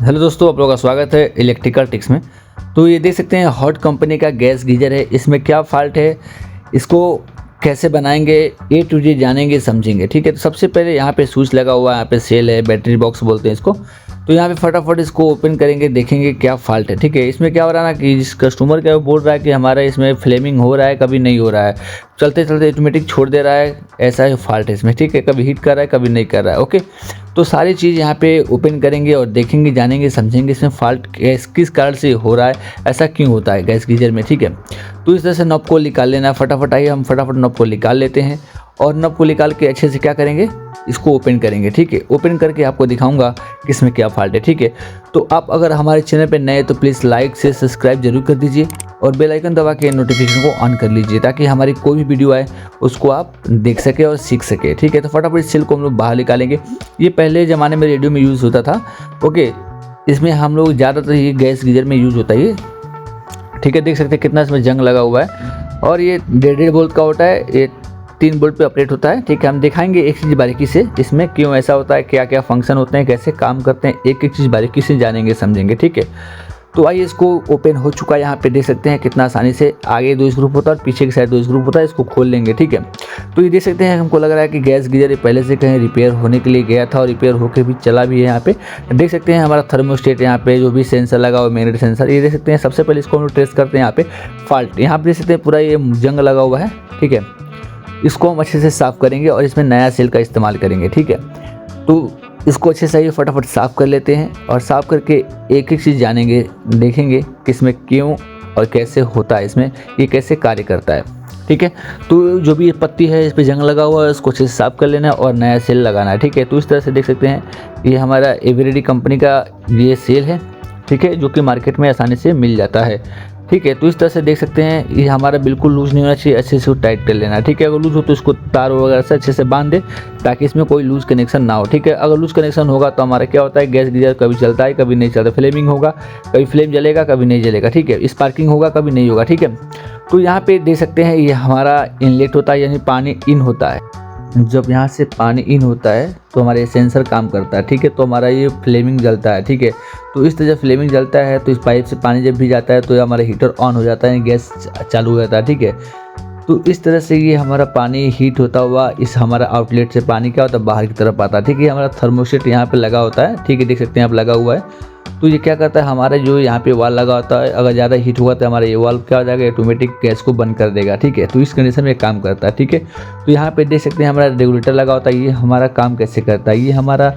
Hello दोस्तों, आप लोगों का स्वागत है इलेक्ट्रिकल टिप्स में। तो ये देख सकते हैं हॉट कंपनी का गैस गीजर है। इसमें क्या फॉल्ट है, इसको कैसे बनाएंगे, ए टू जी जानेंगे समझेंगे। ठीक है, तो सबसे पहले यहाँ पे स्विच लगा हुआ है, यहाँ पे सेल है, बैटरी बॉक्स बोलते हैं इसको। तो यहाँ पे फटाफट इसको ओपन करेंगे, देखेंगे क्या फॉल्ट है। ठीक है, इसमें क्या हो रहा है ना कि जिस कस्टमर का वो बोल रहा है कि हमारा इसमें फ्लेमिंग हो रहा है, कभी नहीं हो रहा है, चलते चलते ऑटोमेटिक छोड़ दे रहा है, ऐसा ही फॉल्ट है इसमें। ठीक है, कभी हिट कर रहा है, कभी नहीं कर रहा है। ओके, तो सारी चीज़ यहाँ पे ओपन करेंगे और देखेंगे, जानेंगे, समझेंगे इसमें फॉल्ट किस कारण से हो रहा है, ऐसा क्यों होता है गैस गीजर में। ठीक है, तो इस तरह से नॉब को निकाल लेना है। फटाफट आइए हम फटाफट नॉब को निकाल लेते हैं और नॉब को निकाल के अच्छे से क्या करेंगे, इसको ओपन करेंगे। ठीक है, ओपन करके आपको दिखाऊंगा कि इसमें क्या फॉल्ट है। ठीक है, तो आप अगर हमारे चैनल पे नए हैं तो प्लीज़ लाइक से सब्सक्राइब जरूर कर दीजिए और बेल आइकन दबा के नोटिफिकेशन को ऑन कर लीजिए ताकि हमारी कोई भी वीडियो आए उसको आप देख सके और सीख सके। ठीक है, तो फटाफट इस सेल को हम लोग बाहर निकालेंगे। ये पहले ज़माने में रेडियो में यूज़ होता था। ओके, इसमें हम लोग ज़्यादातर ये गैस गीजर में यूज़ होता है ये। ठीक है, देख सकते हैं कितना इसमें जंग लगा हुआ है और ये 1.5 वोल्ट का होता है, ये 3 वोल्ट पे ऑपरेट होता है। ठीक है, हम दिखाएंगे एक चीज़ बारीकी से, इसमें क्यों ऐसा होता है, क्या क्या फंक्शन होते हैं, कैसे काम करते हैं, एक एक चीज़ बारीकी से जानेंगे समझेंगे। ठीक है, तो आइए, इसको ओपन हो चुका है। यहाँ पे देख सकते हैं कितना आसानी से आगे 2 स्क्रू होता है और पीछे की साइड 2 स्क्रू होता है। इसको खोल लेंगे। ठीक है, तो ये देख सकते हैं, हमको लग रहा है कि गैस गीजर पहले से कहीं रिपेयर होने के लिए गया था और रिपेयर होकर भी चला भी है। यहाँ पे देख सकते हैं हमारा थर्मोस्टेट, यहाँ पे जो भी सेंसर लगा हुआ है, मैग्नेट सेंसर, ये देख सकते हैं। सबसे पहले इसको हम लोग टेस्ट करते हैं। यहाँ पे फॉल्ट, यहाँ पे देख सकते हैं पूरा ये जंग लगा हुआ है। ठीक है, इसको हम अच्छे से साफ़ करेंगे और इसमें नया सेल का इस्तेमाल करेंगे। ठीक है, तो इसको अच्छे से फटाफट साफ़ कर लेते हैं और साफ़ करके एक एक चीज़ जानेंगे, देखेंगे कि इसमें क्यों और कैसे होता है, इसमें ये कैसे कार्य करता है। ठीक है, तो जो भी ये पत्ती है, इस पर जंग लगा हुआ है, उसको अच्छे से साफ़ कर लेना है और नया सेल लगाना है। ठीक है, तो इस तरह से देख सकते हैं ये हमारा एवरीडी कंपनी का ये सेल है। ठीक है, जो कि मार्केट में आसानी से मिल जाता है। ठीक है, तो इस तरह से देख सकते हैं ये हमारा बिल्कुल लूज़ नहीं होना चाहिए, अच्छे से टाइट कर लेना है। ठीक है, अगर लूज़ हो तो इसको तार वगैरह से अच्छे से बांध दे ताकि इसमें कोई लूज़ कनेक्शन ना हो। ठीक है, अगर लूज़ कनेक्शन होगा तो हमारा क्या होता है, गैस गीजर कभी चलता है, कभी नहीं चलता, फ्लेमिंग होगा, कभी फ्लेम जलेगा, कभी नहीं जलेगा। ठीक है, स्पार्किंग होगा, कभी नहीं होगा। ठीक है, तो यहाँ पे देख सकते हैं ये हमारा इनलेट होता है, यानी पानी इन होता है। जब यहाँ से पानी इन होता है तो हमारा ये सेंसर काम करता है। ठीक है, तो हमारा ये फ्लेमिंग जलता है। ठीक है, तो इस तरह जब फ्लेमिंग जलता है तो इस पाइप से पानी जब भी जाता है तो हमारा हीटर ऑन हो जाता है, गैस चालू हो जाता है। ठीक है, तो इस तरह से ये हमारा पानी हीट होता हुआ इस हमारा आउटलेट से पानी क्या होता है, बाहर की तरफ आता है। ठीक है, हमारा थर्मोस्टेट यहाँ पे लगा होता है। ठीक है, देख सकते हैं आप लगा हुआ है। तो ये क्या करता है, हमारा जो यहाँ पे वाल्व लगा होता है, अगर ज़्यादा हीट हुआ तो हमारा ये वाल्व क्या हो जाएगा, ऑटोमेटिक गैस को बंद कर देगा। ठीक है, तो इस कंडीशन में काम करता है। ठीक है, तो यहाँ पे देख सकते हैं हमारा रेगुलेटर लगा होता है। ये हमारा काम कैसे करता है, ये हमारा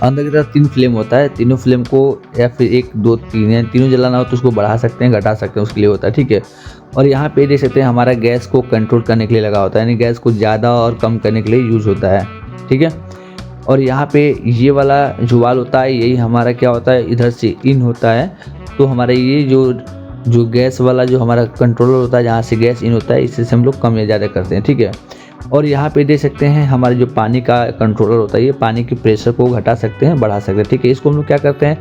अंदर की तरफ 3 फ्लेम होता है। तीनों फ्लेम को या फिर 1 2 3 है, तीनों जलाना हो तो उसको बढ़ा सकते हैं, घटा सकते हैं, उसके लिए होता है। ठीक है, और यहाँ पे देख सकते हैं हमारा गैस को कंट्रोल करने के लिए लगा होता है, यानी गैस को ज़्यादा और कम करने के लिए यूज़ होता है। ठीक है, और यहाँ पे ये वाला जो वाल होता है, यही हमारा क्या होता है, इधर से इन होता है। तो हमारा ये जो गैस वाला जो हमारा कंट्रोलर होता है, जहाँ से गैस इन होता है, इससे हम लोग कम या ज़्यादा करते हैं। ठीक है, और यहाँ पे देख सकते हैं हमारे जो पानी का कंट्रोलर होता है, ये पानी के प्रेशर को घटा सकते हैं, बढ़ा सकते हैं। ठीक है, इसको हम लोग क्या करते हैं,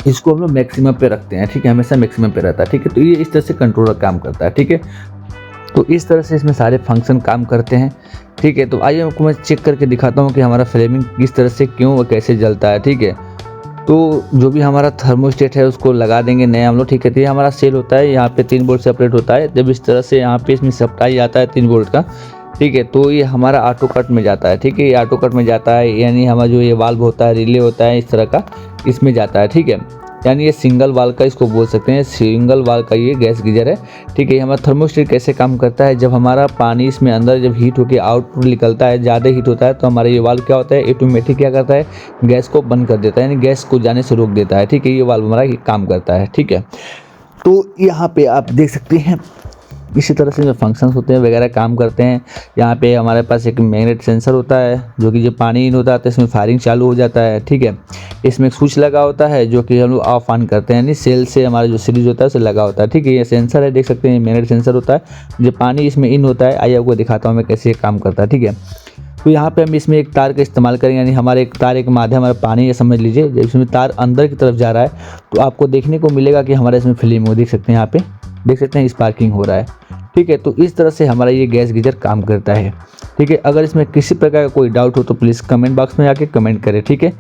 इसको हम लोग मैक्सिमम पे रखते हैं। ठीक है, हमेशा मैक्सिमम पे रहता है। ठीक है, तो ये इस तरह से कंट्रोलर काम करता है। ठीक है, तो इस तरह से इसमें सारे फंक्शन काम करते हैं। ठीक है, तो आइए आपको मैं चेक करके दिखाता हूँ कि हमारा फ्लेमिंग किस तरह से क्यों और कैसे जलता है। ठीक है, तो जो भी हमारा थर्मोस्टेट है उसको लगा देंगे नया हम लोग। ठीक है, तो ये हमारा सेल होता है, यहाँ पे 3 वोल्ट से ऑपरेट होता है। जब इस तरह से यहाँ पे इसमें सप्लाई आता है 3 वोल्ट का, ठीक है, तो ये हमारा ऑटो कट में जाता है। ठीक है, ये ऑटो कट में जाता है, यानी हमारा जो ये वाल्व होता है, रिले होता है इस तरह का, इसमें जाता है। ठीक है, यानी ये सिंगल वाल का इसको बोल सकते हैं, सिंगल वाल का ये गैस गीजर है। ठीक है, हमारा थर्मोस्टेट कैसे काम करता है, जब हमारा पानी इसमें अंदर जब हीट होकर आउटपुट निकलता है, ज़्यादा हीट होता है तो हमारा ये वाल्व क्या होता है, ऑटोमेटिक क्या करता है, गैस को बंद कर देता है, यानी गैस को जाने से रोक देता है। ठीक है, ये वाल्व हमारा काम करता है। ठीक है, तो यहाँ पे आप देख सकते हैं इसी तरह से जो फंक्शंस होते हैं वगैरह काम करते हैं। यहाँ पे हमारे पास एक मैग्नेट सेंसर होता है, जो कि जब पानी इन होता है तो इसमें फायरिंग चालू हो जाता है। ठीक है, इसमें एक स्विच लगा होता है जो कि हम लोग ऑफ ऑन करते हैं, यानी सेल से हमारा जो सीरीज होता है उसे लगा होता है। ठीक है, ये सेंसर है, देख सकते हैं मैग्नेट सेंसर होता है, जब पानी इसमें इन होता है। आइए आपको दिखाता हूँ मैं कैसे काम करता है। ठीक है, तो यहाँ पे हम इसमें एक तार का इस्तेमाल करेंगे, यानी हमारे एक तार एक माध्यम हमारा पानी, ये समझ लीजिए। जब इसमें तार अंदर की तरफ जा रहा है तो आपको देखने को मिलेगा कि हमारा इसमें फिल्म हो, देख सकते हैं, यहाँ पे देख सकते हैं स्पार्किंग हो रहा है। ठीक है, तो इस तरह से हमारा ये गैस गीजर काम करता है। ठीक है, अगर इसमें किसी प्रकार का कोई डाउट हो तो प्लीज़ कमेंट बॉक्स में आके कमेंट करें। ठीक है,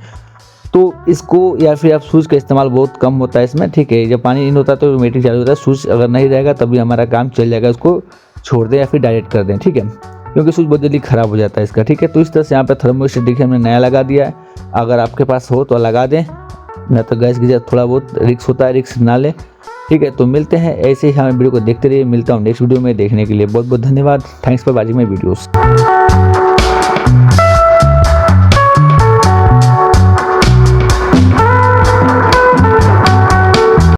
तो इसको या फिर आप स्विच का इस्तेमाल बहुत कम होता है इसमें, ठीक है। जब पानी इन होता है तो ऑटोमेटिक चालू होता है, स्विच अगर नहीं रहेगा तभी हमारा काम चल जाएगा, उसको छोड़ दें या फिर डायरेक्ट कर दें, ठीक है, क्योंकि स्विच बहुत जल्दी ख़राब हो जाता है इसका, ठीक है। तो इस तरह से यहाँ पे थर्मोस्टेट देखिए हमने नया लगा दिया है, अगर आपके पास हो तो लगा दें, न तो गैस गीजर थोड़ा बहुत रिस्क होता है, रिस्क ना लें, ठीक है। तो मिलते हैं ऐसे ही, हमारे वीडियो को देखते रहिए, मिलता हूँ नेक्स्ट वीडियो में। देखने के लिए बहुत बहुत धन्यवाद। Thanks for watching my videos.